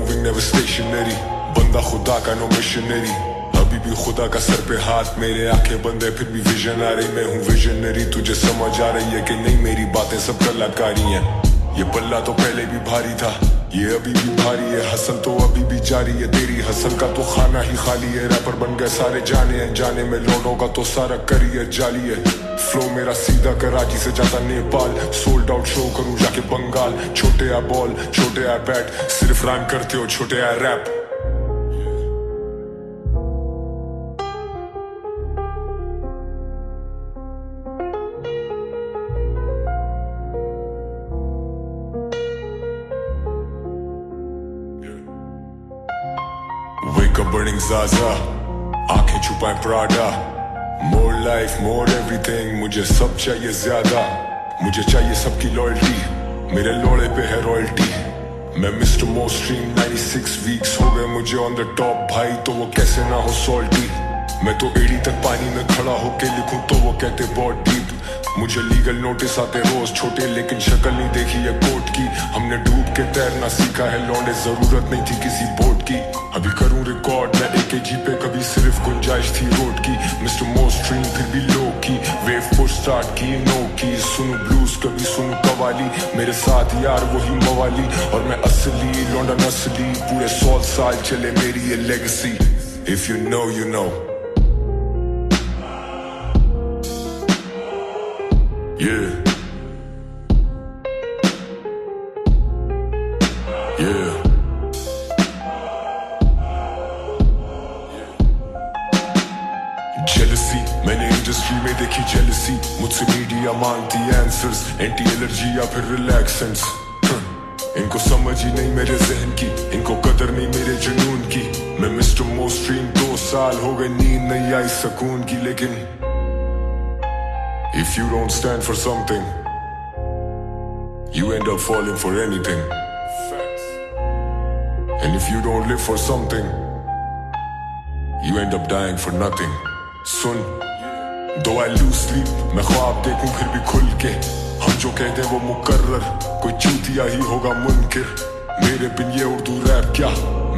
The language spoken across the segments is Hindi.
मूविंग नेवर स्टेशनरी, बंदा खुदा का नो मिशनरी। अभी भी खुदा का सर पे हाथ मेरे, आंखें बंद है फिर भी विजन आ रही। मैं हूँ विजनरी, तुझे समझ आ रही है कि नहीं मेरी बातें सब कलाकारी हैं। ये पल्ला तो पहले भी भारी था, ये अभी भी भारी है। हसल तो अभी भी जारी है, तेरी हसल का तो खाना ही खाली है। रैपर बन गए सारे जाने अनजाने में, लोगों का तो सारा करियर जाली है। फ्लो मेरा सीधा कराची से जाता नेपाल, सोल्ड आउट शो करूं जाके बंगाल। छोटे आ बॉल छोटे आ बैट, सिर्फ रन करते हो छोटे आ rap. Wake up burning Zaza, आंखें छुपाए Prada. More life, more everything, मुझे सब चाहिए ज्यादा। मुझे चाहिए सबकी लॉयल्टी, मेरे लोड़े पे है रॉयल्टी। मैं मिस्टर मोस्ट्रीम 96 वीक्स हो गए मुझे ऑन द टॉप भाई, तो वो कैसे ना हो सॉल्टी। मैं तो एड़ी तक पानी में खड़ा होके लिखूं तो वो कहते बहुत डीप। मुझे लीगल नोटिस आते रोज छोटे, लेकिन शक्ल नहीं देखी है कोर्ट की। हमने डूब के तैरना सीखा है लौंडे, जरूरत नहीं थी किसी बोट की। अभी करूं रिकॉर्ड मैं AKG पे, कभी सिर्फ गुंजाइश थी रोड की। मिस्टर मोस्ट्रीम फिर भी लो की, वेव पुश स्टार्ट की नो की। सुनू ब्लूज कभी सुनू कवाली, मेरे साथ यार वही मवाली। और मैं असली लौंडा नस्ली, पूरे 100 साल चले मेरी ये legacy. If you know you know। Yeah, yeah, jealousy मैंने इंडस्ट्री में देखी जेलसी। मुझसे मीडिया मांगती आंसर्स, एंटी एलर्जी या फिर रिलैक्सेंस। इनको समझ ही नहीं मेरे जहन की, इनको कदर नहीं मेरे जुनून की। मैं मिस्टर मोस्ट्रीम 2 साल हो गए नींद नहीं आई सुकून की। लेकिन if you don't stand for something, you end up falling for anything. And if you don't live for something, you end up dying for nothing. Soon, though I lose sleep, मैं ख्वाब देखूं फिर भी खुल के। हम जो कहते हैं वो मुकर्रर, कोई चूतिया ही होगा मुनकिर। मेरे बिन ये उर्दू रैप क्या,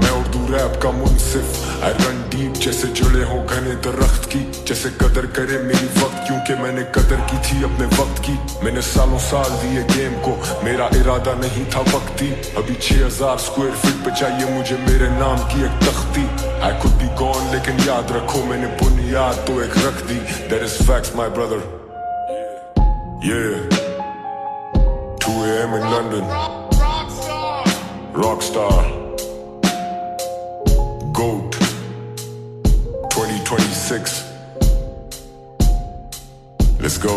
मैं उर्दू रैप का मुनसिफ। I run deep जैसे जुड़े हो घने दरख्त की, जैसे कदर करे मेरी वक्त, क्योंकि मैंने कदर की थी अपने वक्त की। मैंने सालों साल दिए गेम को, मेरा इरादा नहीं था वक्ती। अभी 6000 स्क्वायर फीट पे चाहिए मुझे मेरे नाम की एक तख्ती। I could be gone लेकिन याद रखो मैंने बुनियाद तो एक रख दी। That is facts my brother। Yeah, 2 AM in London, Rockstar, GOAT 2026. Let's go.